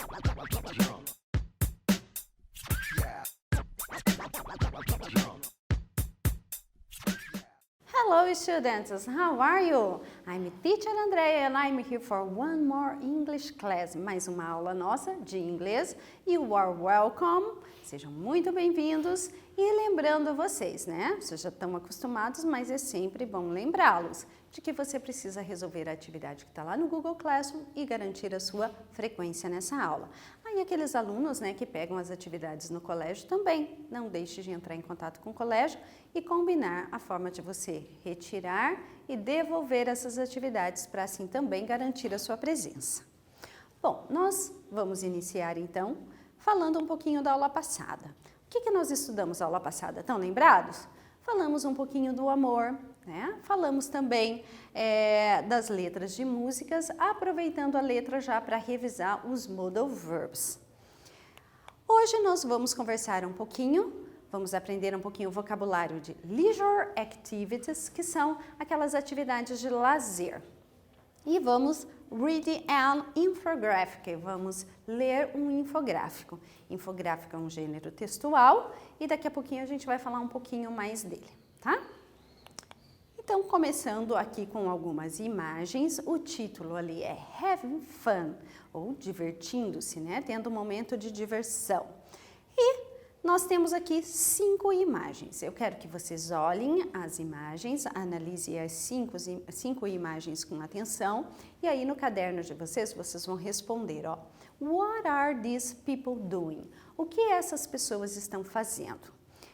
Hello students, how are you? I'm teacher Andrea and I'm here for one more English class, mais uma aula nossa de inglês. You are welcome, sejam muito bem-vindos. E lembrando vocês, né? Vocês já estão acostumados, mas é sempre bom lembrá-los de que você precisa resolver a atividade que está lá no Google Classroom e garantir a sua frequência nessa aula. Aí aqueles alunos, né, que pegam as atividades no colégio também, não deixe de entrar em contato com o colégio e combinar a forma de você retirar e devolver essas atividades para assim também garantir a sua presença. Bom, nós vamos iniciar então falando um pouquinho da aula passada. O que nós estudamos na aula passada? Estão lembrados? Falamos um pouquinho do amor, né? Falamos também das letras de músicas, aproveitando a letra já para revisar os modal verbs. Hoje nós vamos conversar um pouquinho, vamos aprender um pouquinho o vocabulário de leisure activities, que são aquelas atividades de lazer. E vamos read an infographic, vamos ler um infográfico. Infográfico é um gênero textual e daqui a pouquinho a gente vai falar um pouquinho mais dele, tá? Então, começando aqui com algumas imagens, o título ali é Having Fun, ou divertindo-se, né? Tendo um momento de diversão. E nós temos aqui 5 imagens. Eu quero que vocês olhem as imagens, analisem as 5 imagens com atenção e aí no caderno de vocês vão responder, ó. What are these people doing? O que essas pessoas estão fazendo?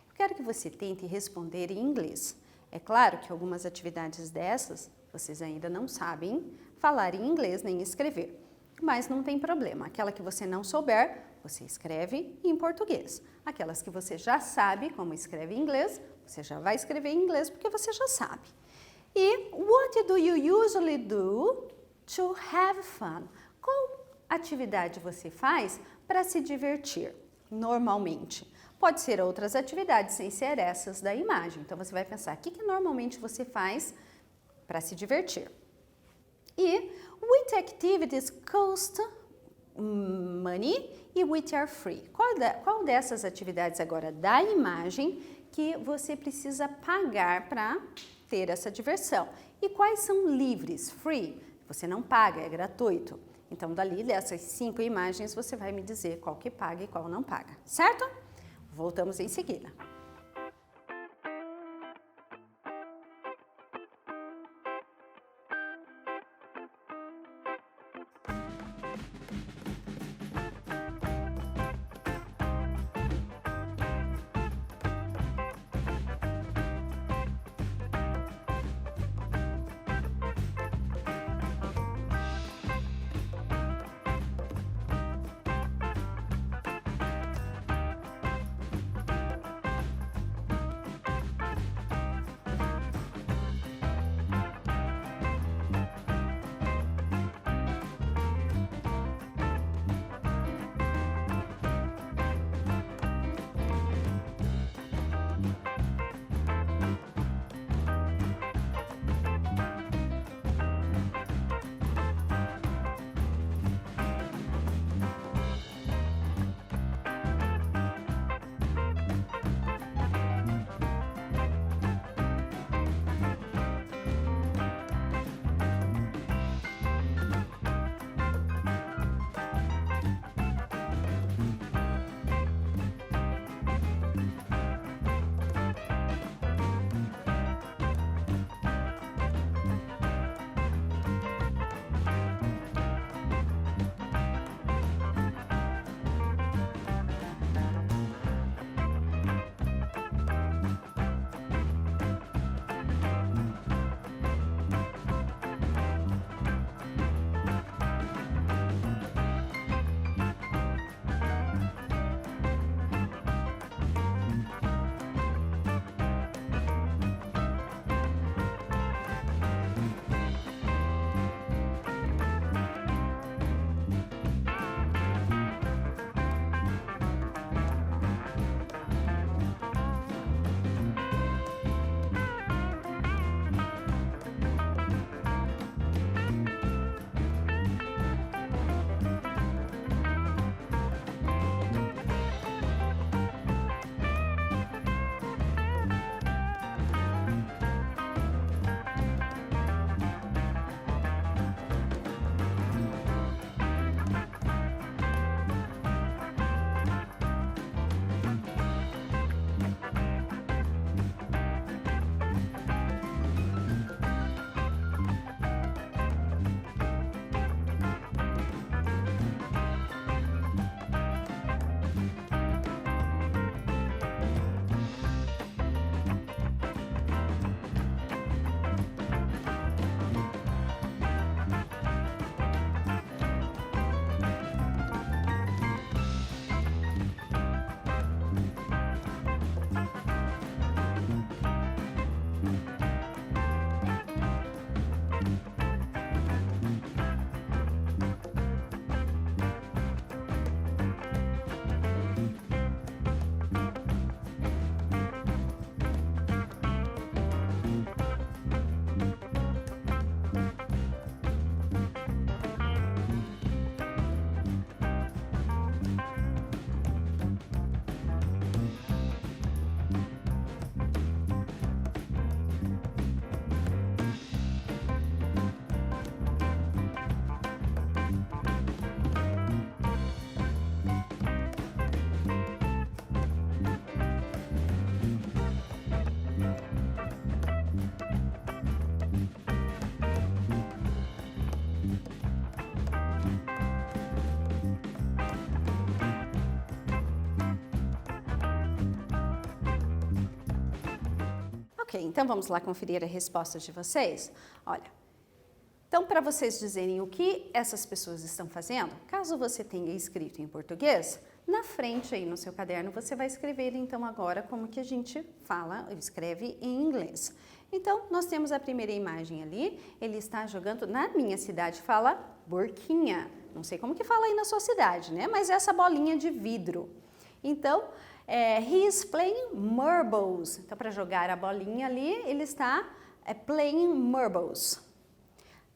Eu quero que você tente responder em inglês. É claro que algumas atividades dessas vocês ainda não sabem falar em inglês nem escrever, mas não tem problema. Aquela que você não souber, você escreve em português. Aquelas que você já sabe como escreve em inglês, você já vai escrever em inglês porque você já sabe. E what do you usually do to have fun? Qual atividade você faz para se divertir normalmente? Pode ser outras atividades sem ser essas da imagem. Então você vai pensar, o que normalmente você faz para se divertir? E which activities cost money e which are free? Qual dessas atividades agora da imagem que você precisa pagar para ter essa diversão? E quais são livres, free? Você não paga, é gratuito. Então, dali dessas 5 imagens, você vai me dizer qual que paga e qual não paga, certo? Voltamos em seguida. Ok, então vamos lá conferir a resposta de vocês? Olha, então para vocês dizerem o que essas pessoas estão fazendo, caso você tenha escrito em português, na frente aí no seu caderno você vai escrever então agora como que a gente fala, escreve em inglês. Então, nós temos a primeira imagem ali, ele está jogando, na minha cidade fala burquinha, não sei como que fala aí na sua cidade, né? Mas essa bolinha de vidro. Então, he is playing marbles. Então, para jogar a bolinha ali, ele está playing marbles.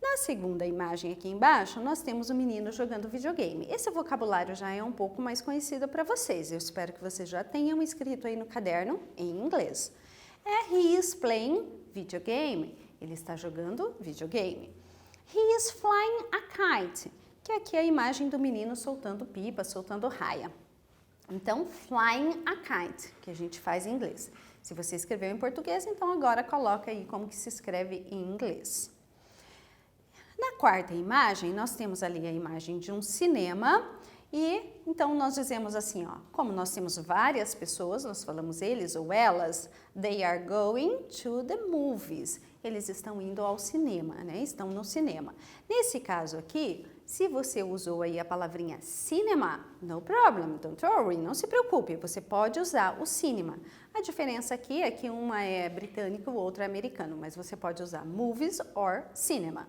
Na segunda imagem aqui embaixo, nós temos o menino jogando videogame. Esse vocabulário já é um pouco mais conhecido para vocês. Eu espero que vocês já tenham escrito aí no caderno em inglês. He is playing videogame. Ele está jogando videogame. He is flying a kite, que aqui é a imagem do menino soltando pipa, soltando raia. Então, flying a kite, que a gente faz em inglês. Se você escreveu em português, então agora coloca aí como que se escreve em inglês. Na quarta imagem, nós temos ali a imagem de um cinema e então nós dizemos assim, ó, como nós temos várias pessoas, nós falamos eles ou elas, they are going to the movies. Eles estão indo ao cinema, né? Estão no cinema. Nesse caso aqui, se você usou aí a palavrinha cinema, no problem, don't worry, não se preocupe, você pode usar o cinema. A diferença aqui é que uma é britânico, o outro é americano, mas você pode usar movies or cinema.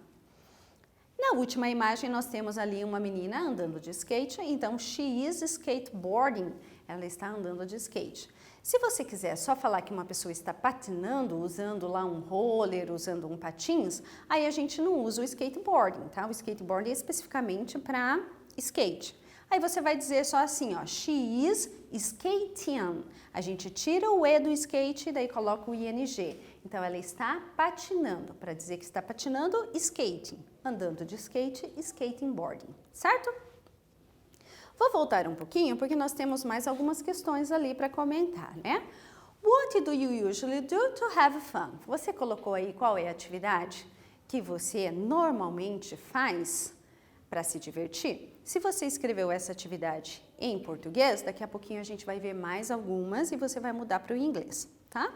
Na última imagem, nós temos ali uma menina andando de skate, então she is skateboarding, ela está andando de skate. Se você quiser só falar que uma pessoa está patinando, usando lá um roller, usando um patins, aí a gente não usa o skateboarding, tá? O skateboarding é especificamente para skate. Aí você vai dizer só assim, ó, she is skating. A gente tira o E do skate e daí coloca o ING. Então, ela está patinando. Para dizer que está patinando, skating. Andando de skate, skating boarding. Certo? Vou voltar um pouquinho porque nós temos mais algumas questões ali para comentar, né? What do you usually do to have fun? Você colocou aí qual é a atividade que você normalmente faz para se divertir? Se você escreveu essa atividade em português, daqui a pouquinho a gente vai ver mais algumas e você vai mudar para o inglês, tá?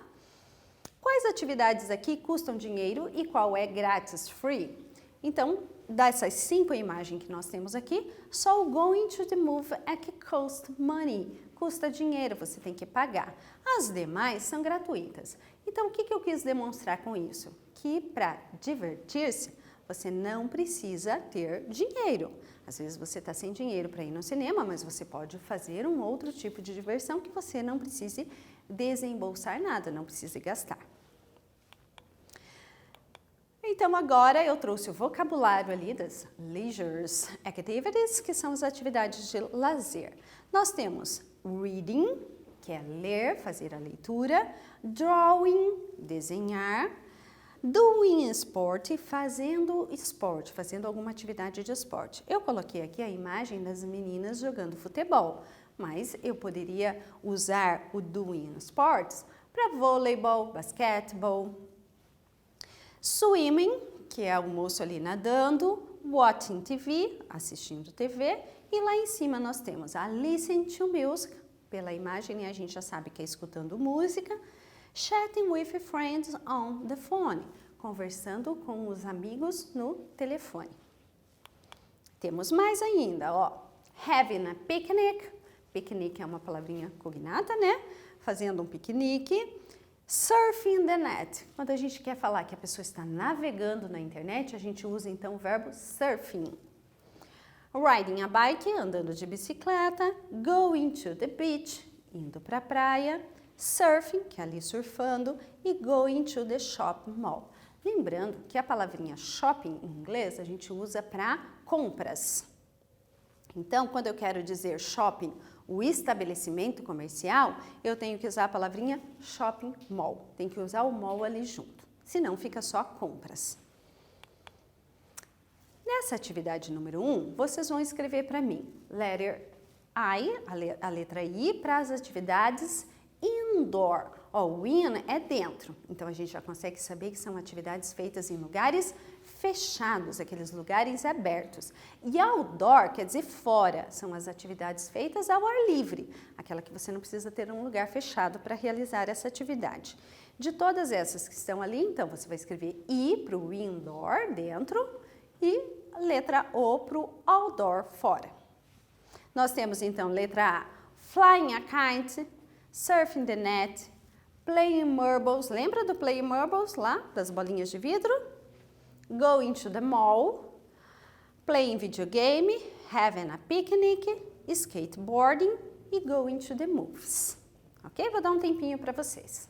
Quais atividades aqui custam dinheiro e qual é grátis, free? Então, dessas 5 imagens que nós temos aqui, só o going to the movie é que cost money, custa dinheiro, você tem que pagar. As demais são gratuitas. Então, o que eu quis demonstrar com isso? Que para divertir-se, você não precisa ter dinheiro. Às vezes você está sem dinheiro para ir no cinema, mas você pode fazer um outro tipo de diversão que você não precise desembolsar nada, não precise gastar. Então, agora eu trouxe o vocabulário ali das leisure activities, que são as atividades de lazer. Nós temos reading, que é ler, fazer a leitura, drawing, desenhar, doing sport, fazendo esporte, fazendo alguma atividade de esporte. Eu coloquei aqui a imagem das meninas jogando futebol, mas eu poderia usar o doing sports para voleibol, basquetebol, swimming, que é o moço ali nadando, watching TV, assistindo TV, e lá em cima nós temos a listen to music, pela imagem a gente já sabe que é escutando música, chatting with friends on the phone, conversando com os amigos no telefone. Temos mais ainda, ó, having a picnic, picnic é uma palavrinha cognata, né? Fazendo um piquenique. Surfing the net, quando a gente quer falar que a pessoa está navegando na internet, a gente usa então o verbo surfing. Riding a bike, andando de bicicleta. Going to the beach, indo para a praia. Surfing, que é ali surfando. E going to the shopping mall. Lembrando que a palavrinha shopping em inglês a gente usa para compras. Então, quando eu quero dizer shopping, o estabelecimento comercial, eu tenho que usar a palavrinha shopping mall. Tem que usar o mall ali junto, senão fica só compras. Nessa atividade número 1, vocês vão escrever para mim, letter I, a letra I, para as atividades indoor. Ó, o in é dentro, então a gente já consegue saber que são atividades feitas em lugares fechados, aqueles lugares abertos. E outdoor quer dizer fora, são as atividades feitas ao ar livre, aquela que você não precisa ter um lugar fechado para realizar essa atividade. De todas essas que estão ali, então, você vai escrever I para o indoor, dentro, e letra O para o outdoor, fora. Nós temos, então, letra A, flying a kite, surfing the net, playing marbles, lembra do playing marbles lá, das bolinhas de vidro? Going to the mall, playing videogame, having a picnic, skateboarding e going to the movies. Ok? Vou dar um tempinho para vocês.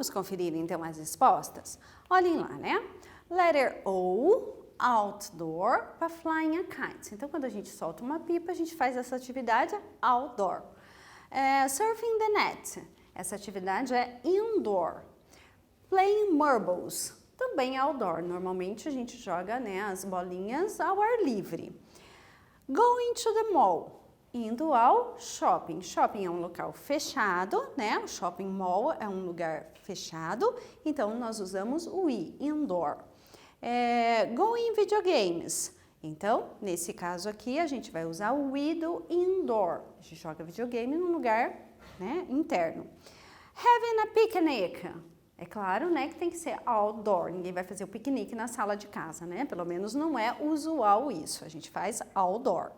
Vamos conferir então as respostas? Olhem lá, né? Letter O, outdoor, para flying a kite. Então, quando a gente solta uma pipa, a gente faz essa atividade outdoor. Surfing the net, essa atividade é indoor. Playing marbles, também é outdoor. Normalmente a gente joga, né, as bolinhas ao ar livre. Going to the mall, indo ao shopping. Shopping é um local fechado, né? O shopping mall é um lugar fechado, então nós usamos o I, indoor. Going videogames. Então, nesse caso aqui, a gente vai usar o I do indoor. A gente joga videogame num lugar, né, interno. Having a picnic. É claro, né, que tem que ser outdoor. Ninguém vai fazer o piquenique na sala de casa, né? Pelo menos não é usual isso. A gente faz outdoor.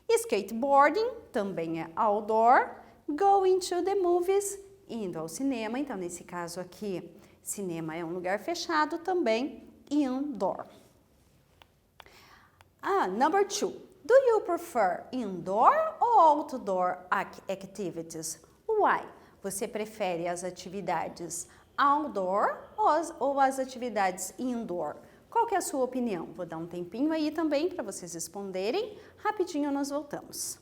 Skateboarding também é outdoor. Going to the movies, indo ao cinema. Então, nesse caso aqui, cinema é um lugar fechado também, indoor. Number 2. Do you prefer indoor or outdoor activities? Why? Você prefere as atividades outdoor ou as atividades indoor? Qual que é a sua opinião? Vou dar um tempinho aí também para vocês responderem. Rapidinho nós voltamos.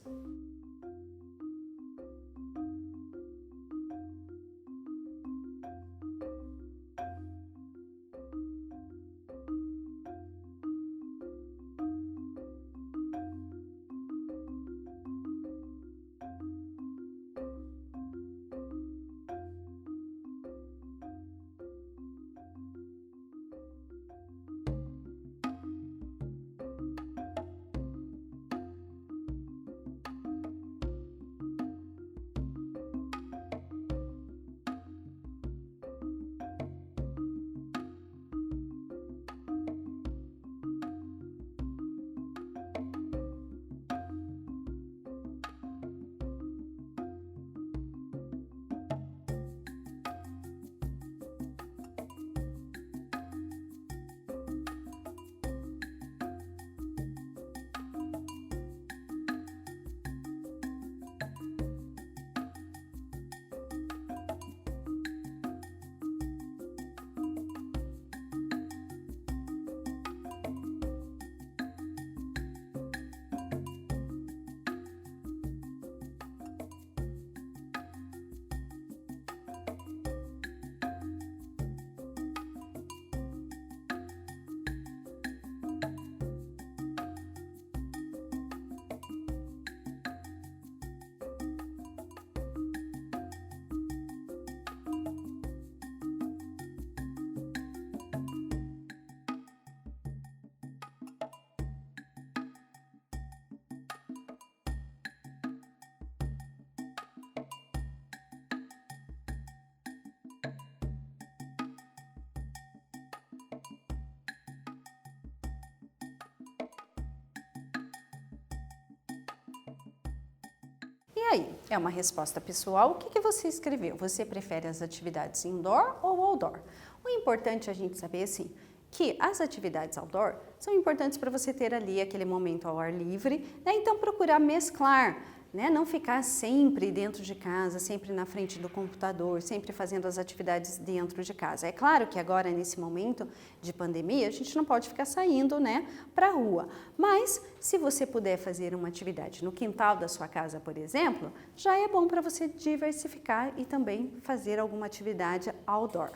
E aí, é uma resposta pessoal? O que você escreveu? Você prefere as atividades indoor ou outdoor? O importante é a gente saber, assim, que as atividades outdoor são importantes para você ter ali aquele momento ao ar livre, né? Então procurar mesclar, né? Não ficar sempre dentro de casa, sempre na frente do computador, sempre fazendo as atividades dentro de casa. É claro que agora, nesse momento de pandemia, a gente não pode ficar saindo, né, para a rua. Mas, se você puder fazer uma atividade no quintal da sua casa, por exemplo, já é bom para você diversificar e também fazer alguma atividade outdoor.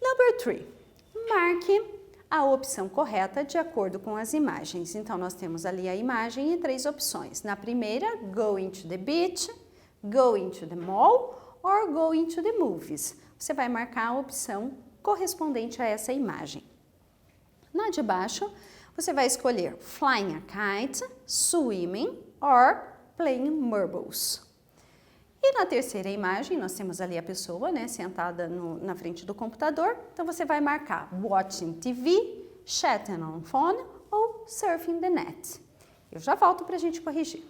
Number 3. Marque a opção correta de acordo com as imagens. Então, nós temos ali a imagem e 3 opções. Na primeira, going to the beach, going to the mall or going to the movies. Você vai marcar a opção correspondente a essa imagem. Na de baixo, você vai escolher flying a kite, swimming or playing marbles. E na terceira imagem, nós temos ali a pessoa, né, sentada na frente do computador. Então, você vai marcar watching TV, chatting on phone ou surfing the net. Eu já volto para a gente corrigir.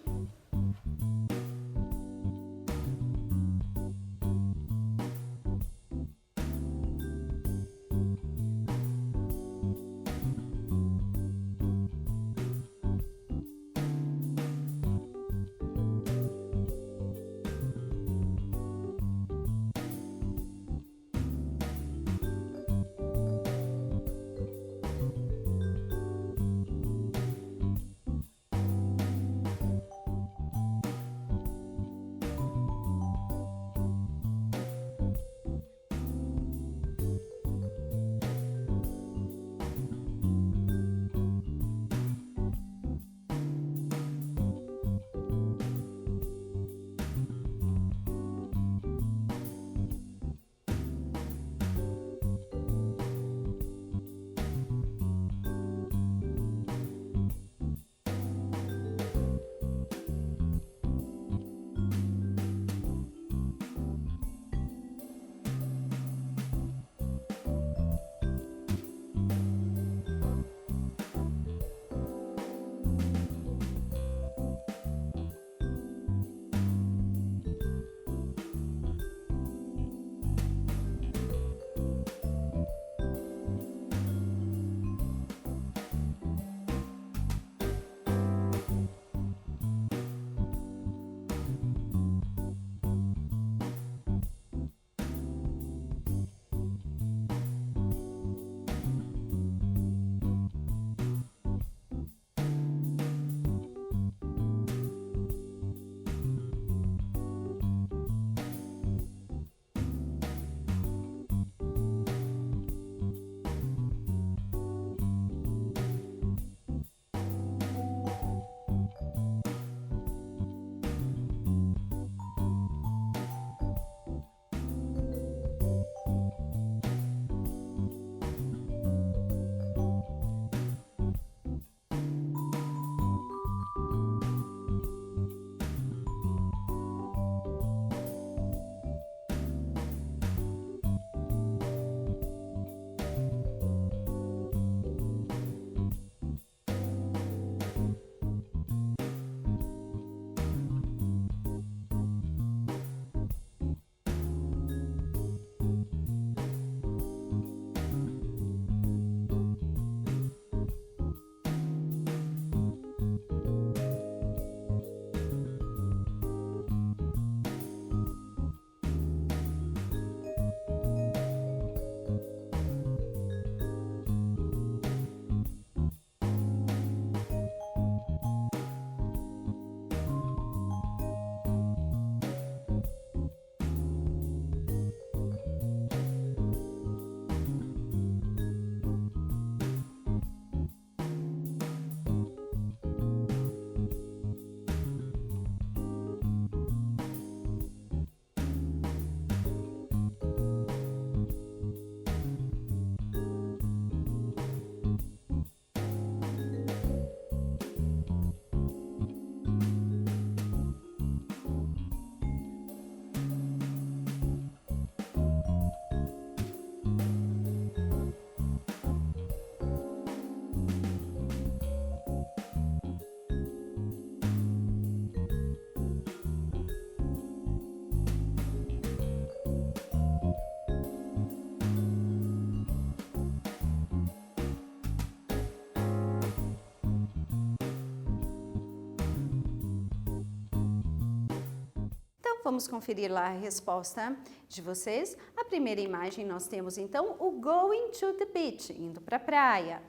vamos conferir lá a resposta de vocês. A primeira imagem nós temos então o going to the beach, indo para a praia.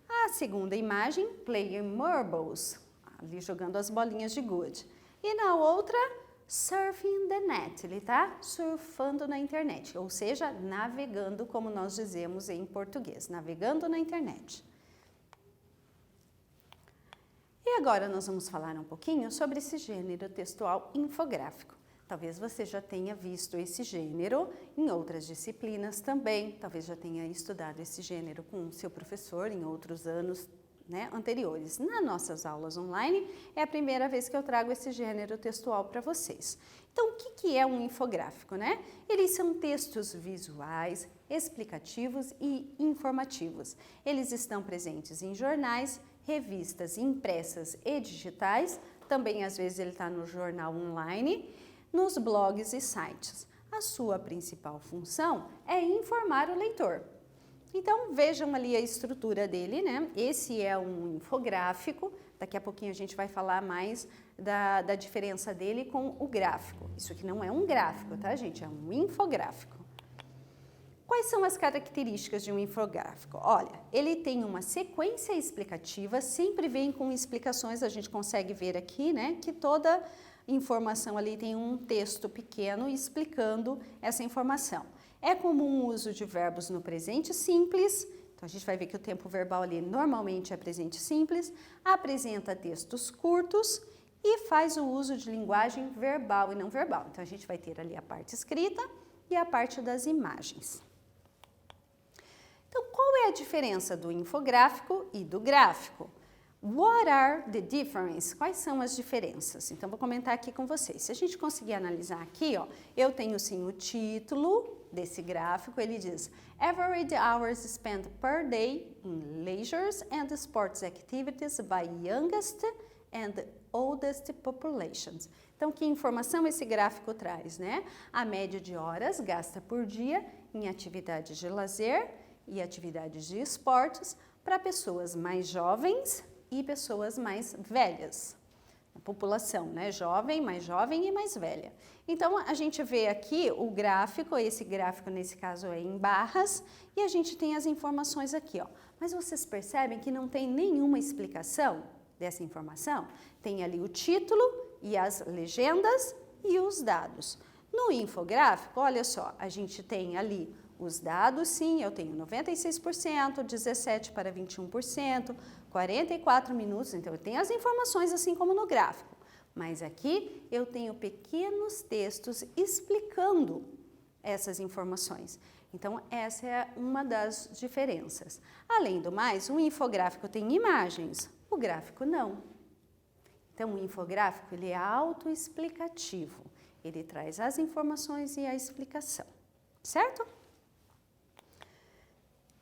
A segunda imagem, playing marbles, ali jogando as bolinhas de gude. E na outra, surfing the net, ele está surfando na internet, ou seja, navegando, como nós dizemos em português, navegando na internet. E agora nós vamos falar um pouquinho sobre esse gênero textual infográfico. Talvez você já tenha visto esse gênero em outras disciplinas também, talvez já tenha estudado esse gênero com o seu professor em outros anos, né, anteriores. Nas nossas aulas online, é a primeira vez que eu trago esse gênero textual para vocês. Então, o que é um infográfico, né? Eles são textos visuais, explicativos e informativos. Eles estão presentes em jornais, revistas impressas e digitais, também às vezes ele está no jornal online, nos blogs e sites. A sua principal função é informar o leitor. Então, vejam ali a estrutura dele, né? Esse é um infográfico, daqui a pouquinho a gente vai falar mais da diferença dele com o gráfico. Isso aqui não é um gráfico, tá, gente? É um infográfico. Quais são as características de um infográfico? Olha, ele tem uma sequência explicativa, sempre vem com explicações, a gente consegue ver aqui, né, que toda informação ali tem um texto pequeno explicando essa informação. É comum o uso de verbos no presente simples, então a gente vai ver que o tempo verbal ali normalmente é presente simples, apresenta textos curtos e faz o uso de linguagem verbal e não verbal. Então a gente vai ter ali a parte escrita e a parte das imagens. Então, qual é a diferença do infográfico e do gráfico? What are the differences? Quais são as diferenças? Então, vou comentar aqui com vocês. Se a gente conseguir analisar aqui, ó, eu tenho sim o título desse gráfico, ele diz Average hours spent per day in leisure and sports activities by youngest and oldest populations. Então, que informação esse gráfico traz, né? A média de horas gasta por dia em atividades de lazer e atividades de esportes para pessoas mais jovens e pessoas mais velhas. A população, né? Jovem e mais velha. Então, a gente vê aqui o gráfico, esse gráfico nesse caso é em barras, e a gente tem as informações aqui, ó. Mas vocês percebem que não tem nenhuma explicação dessa informação? Tem ali o título e as legendas e os dados. No infográfico, olha só, a gente tem ali os dados, sim, eu tenho 96%, 17% para 21%, 44 minutos, então eu tenho as informações assim como no gráfico. Mas aqui eu tenho pequenos textos explicando essas informações. Então, essa é uma das diferenças. Além do mais, um infográfico tem imagens, o gráfico não. Então, o infográfico ele é autoexplicativo. Ele traz as informações e a explicação, certo?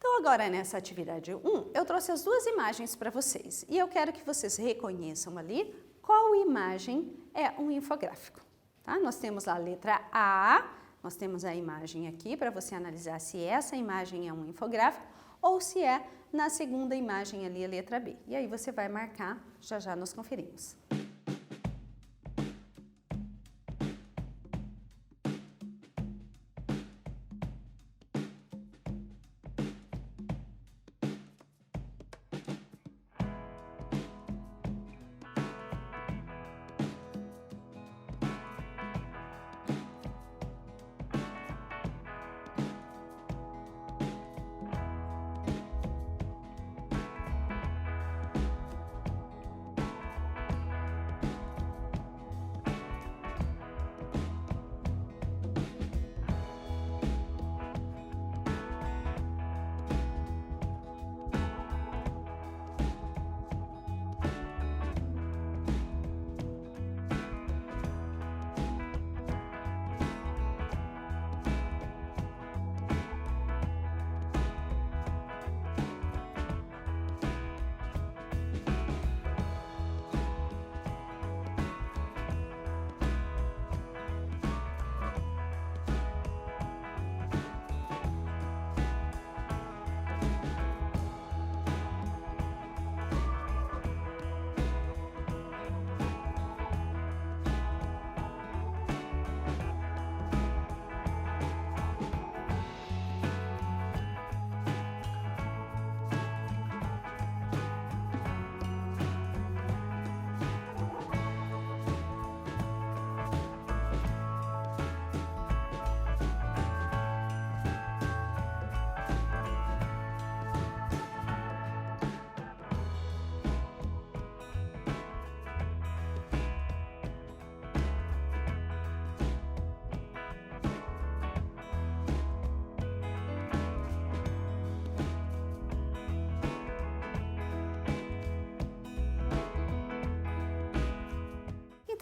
Então, agora nessa atividade 1, eu trouxe as duas imagens para vocês. E eu quero que vocês reconheçam ali qual imagem é um infográfico. Tá? Nós temos lá a letra A, nós temos a imagem aqui para você analisar se essa imagem é um infográfico ou se é na segunda imagem ali a letra B. E aí você vai marcar, já já nós conferimos.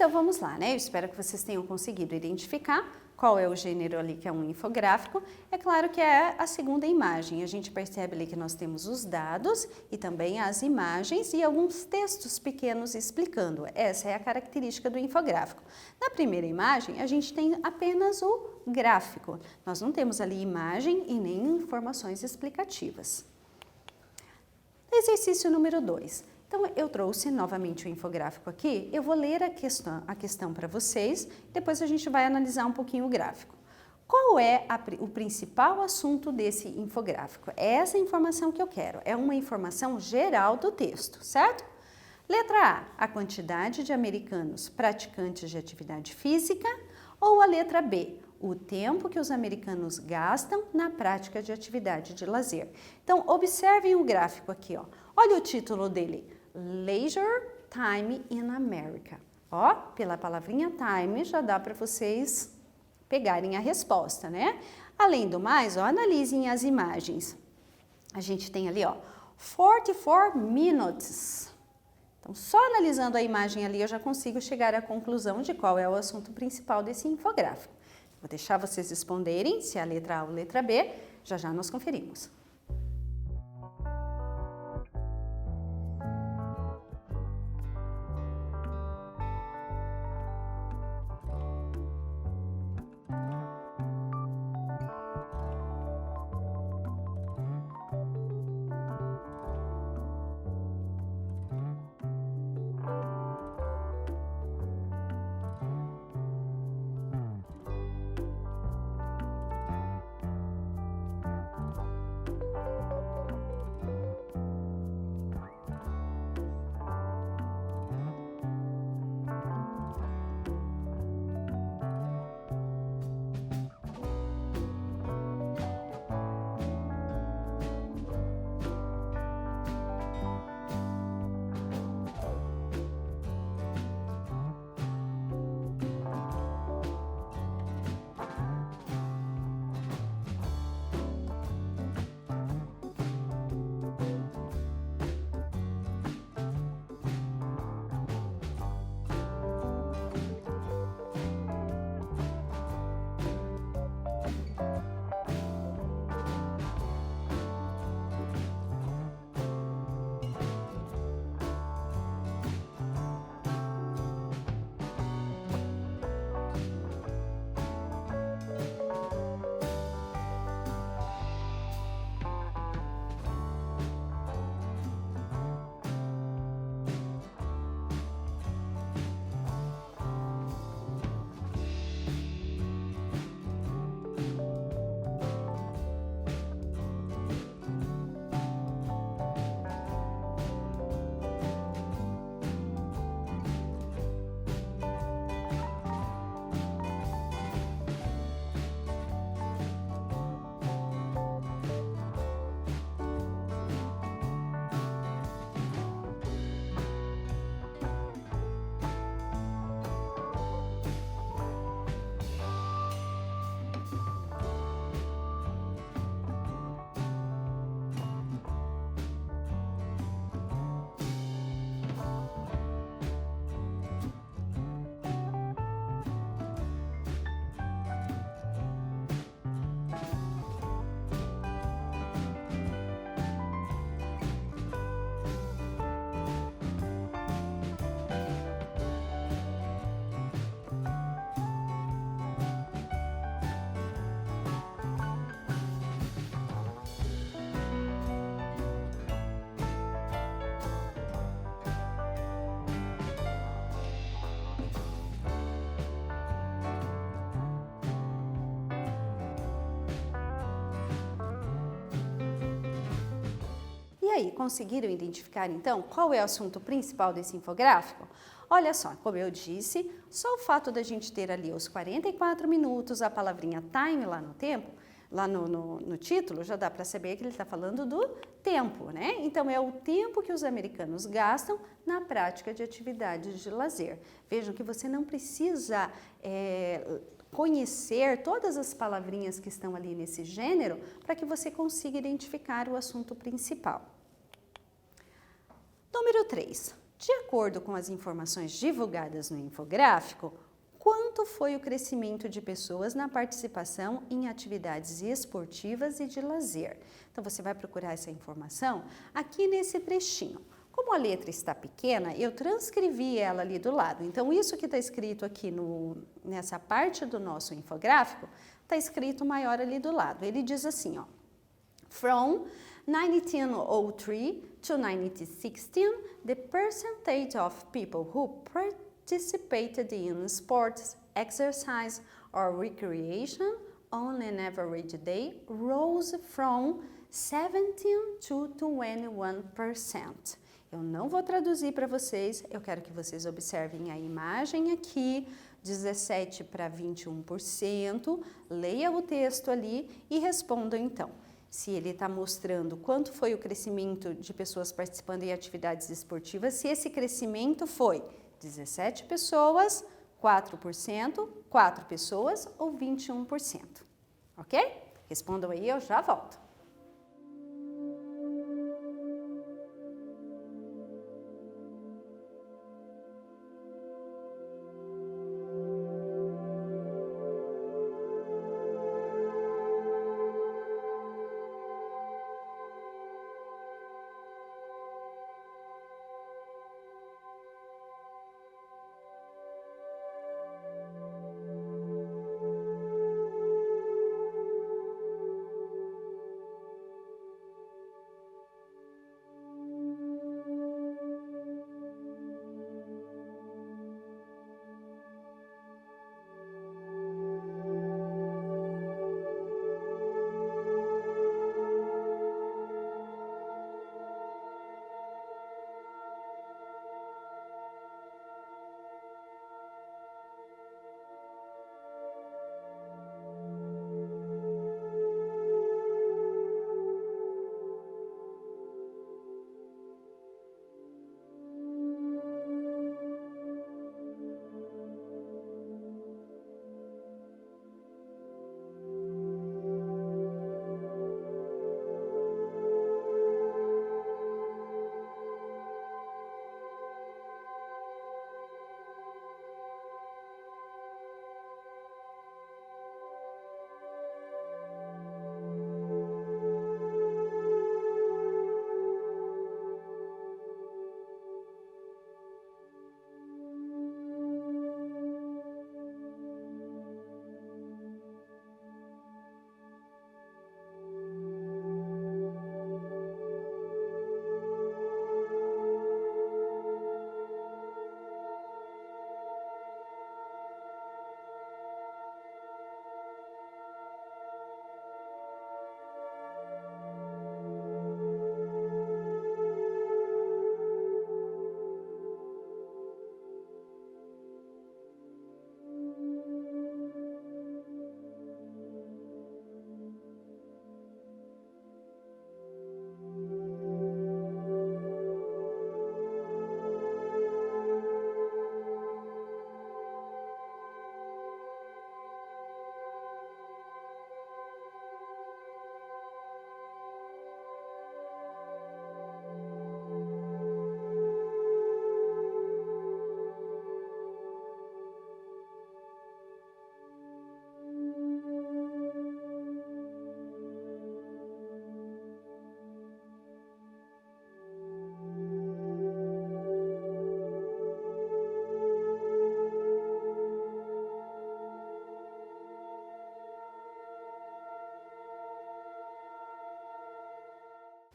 Então vamos lá, né? Eu espero que vocês tenham conseguido identificar qual é o gênero ali que é um infográfico. É claro que é a segunda imagem. A gente percebe ali que nós temos os dados e também as imagens e alguns textos pequenos explicando. Essa é a característica do infográfico. Na primeira imagem, a gente tem apenas o gráfico. Nós não temos ali imagem e nem informações explicativas. Exercício número 2. Então, eu trouxe novamente o infográfico aqui, eu vou ler a questão para vocês, depois a gente vai analisar um pouquinho o gráfico. Qual é o principal assunto desse infográfico? É essa informação que eu quero, é uma informação geral do texto, certo? Letra A quantidade de americanos praticantes de atividade física, ou a letra B, o tempo que os americanos gastam na prática de atividade de lazer. Então, observem o gráfico aqui, ó. Olha o título dele, Leisure Time in America. Ó, pela palavrinha time já dá para vocês pegarem a resposta, né? Além do mais, ó, analisem as imagens. A gente tem ali, ó, 44 minutes. Então, só analisando a imagem ali eu já consigo chegar à conclusão de qual é o assunto principal desse infográfico. Vou deixar vocês responderem se é a letra A ou a letra B, já já nós conferimos. aí, conseguiram identificar então qual é o assunto principal desse infográfico? Olha só, como eu disse, só o fato da gente ter ali os 44 minutos, a palavrinha time lá no tempo, lá no título, já dá para saber que ele está falando do tempo, né? Então, é o tempo que os americanos gastam na prática de atividades de lazer. Vejam que você não precisa conhecer todas as palavrinhas que estão ali nesse gênero para que você consiga identificar o assunto principal. Número 3. De acordo com as informações divulgadas no infográfico, quanto foi o crescimento de pessoas na participação em atividades esportivas e de lazer? Então, você vai procurar essa informação aqui nesse trechinho. Como a letra está pequena, eu transcrevi ela ali do lado. Então, isso que está escrito aqui nessa parte do nosso infográfico, está escrito maior ali do lado. Ele diz assim, ó, From 1903 to 1916, the percentage of people who participated in sports, exercise, or recreation on an average day rose from 17 to 21%. Eu não vou traduzir para vocês, eu quero que vocês observem a imagem aqui, 17 para 21%, leia o texto ali e respondam então. Se ele está mostrando quanto foi o crescimento de pessoas participando em atividades esportivas, se esse crescimento foi 17 pessoas, 4%, 4 pessoas ou 21%, ok? Respondam aí, eu já volto.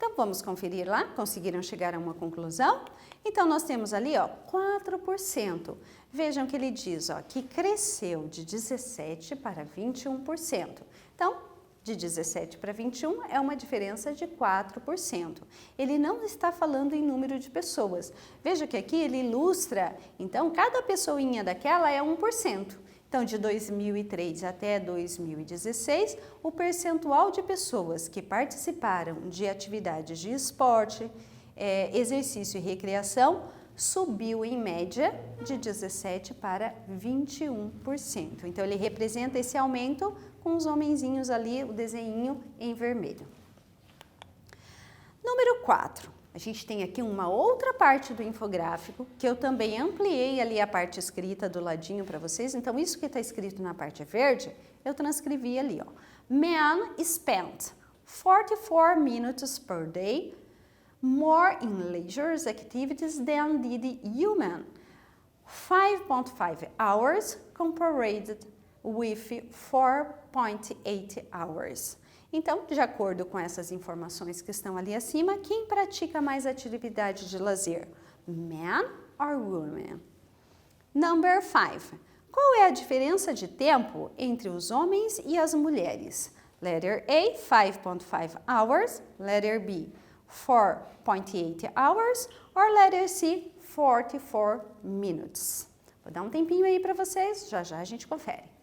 Então, vamos conferir lá? Conseguiram chegar a uma conclusão? Então, nós temos ali, ó, 4%. Vejam que ele diz, ó, que cresceu de 17 para 21%. Então, de 17 para 21 é uma diferença de 4%. Ele não está falando em número de pessoas. Veja que aqui ele ilustra, então, cada pessoinha daquela é 1%. Então, de 2003 até 2016, o percentual de pessoas que participaram de atividades de esporte, exercício e recreação subiu em média de 17 para 21%. Então, ele representa esse aumento com os homenzinhos ali, o desenho em vermelho. Número 4. A gente tem aqui uma outra parte do infográfico, que eu também ampliei ali a parte escrita do ladinho para vocês. Então, isso que está escrito na parte verde, eu transcrevi ali, ó. Man spent 44 minutes per day more in leisure activities than did human. 5.5 hours compared with 4.8 hours. Então, de acordo com essas informações que estão ali acima, quem pratica mais atividade de lazer? Man or woman? Number 5. Qual é a diferença de tempo entre os homens e as mulheres? Letter A, 5.5 hours. Letter B, 4.8 hours. Or letter C, 44 minutes. Vou dar um tempinho aí para vocês, já já a gente confere.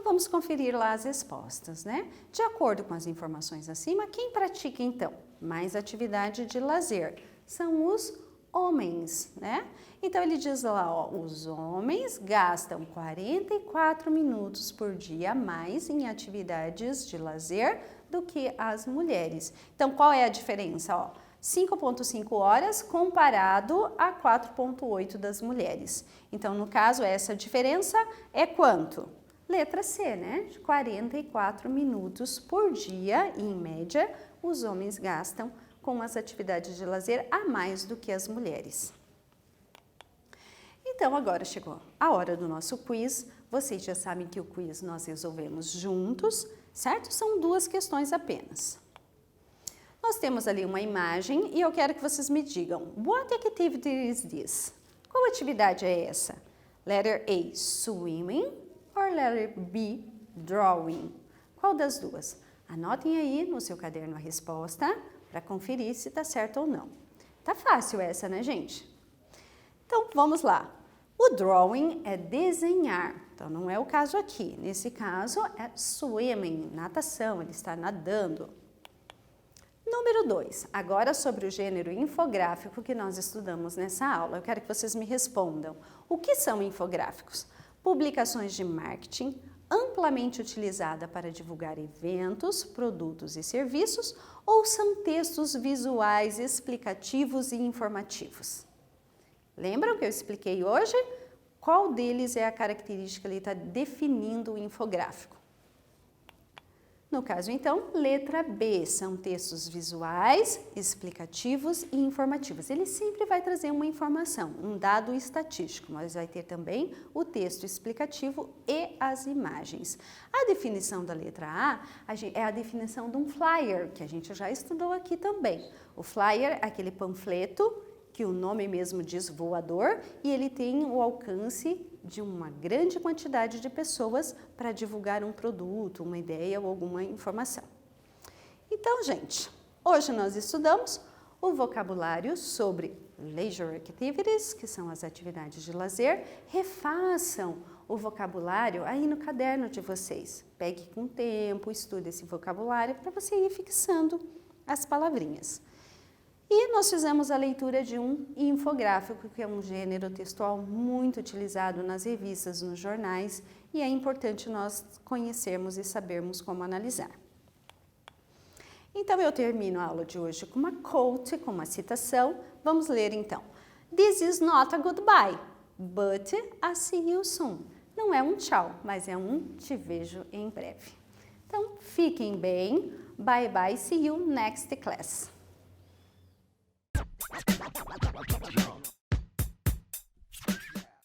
Então, vamos conferir lá as respostas, né? De acordo com as informações acima, quem pratica então? mais atividade de lazer. São os homens, né? Então, ele diz lá, ó, os homens gastam 44 minutos por dia a mais em atividades de lazer do que as mulheres. Então, qual é a diferença? Ó, 5,5 horas comparado a 4,8 das mulheres. Então, no caso, essa diferença é quanto? Letra C, né? 44 minutos por dia, em média, os homens gastam com as atividades de lazer a mais do que as mulheres. Então, agora chegou a hora do nosso quiz. Vocês já sabem que o quiz nós resolvemos juntos, certo? São 2 questões apenas. Nós temos ali uma imagem e eu quero que vocês me digam, what activity is this? Qual atividade é essa? Letter A, swimming, or letter B, drawing? Qual das duas? Anotem aí no seu caderno a resposta para conferir se está certo ou não. Tá fácil essa, né, gente? Então, vamos lá. O drawing é desenhar, então não é o caso aqui. Nesse caso, é swimming, natação, ele está nadando. Número 2, agora sobre o gênero infográfico que nós estudamos nessa aula. Eu quero que vocês me respondam. O que são infográficos? Publicações de marketing, amplamente utilizada para divulgar eventos, produtos e serviços, ou são textos visuais explicativos e informativos? Lembram que eu expliquei hoje? Qual deles é a característica que ele está definindo o infográfico? No caso, então, letra B, são textos visuais, explicativos e informativos. Ele sempre vai trazer uma informação, um dado estatístico, mas vai ter também o texto explicativo e as imagens. A definição da letra A é a definição de um flyer, que a gente já estudou aqui também. O flyer é aquele panfleto que o nome mesmo diz voador e ele tem o alcance de uma grande quantidade de pessoas para divulgar um produto, uma ideia ou alguma informação. Então, gente, hoje nós estudamos o vocabulário sobre leisure activities, que são as atividades de lazer. Refaçam o vocabulário aí no caderno de vocês. Pegue com tempo, estude esse vocabulário para você ir fixando as palavrinhas. E nós fizemos a leitura de um infográfico, que é um gênero textual muito utilizado nas revistas, nos jornais, e é importante nós conhecermos e sabermos como analisar. Então, eu termino a aula de hoje com uma quote, com uma citação. Vamos ler então. This is not a goodbye, but a see you soon. Não é um tchau, mas é um te vejo em breve. Então, fiquem bem. Bye bye, see you next class.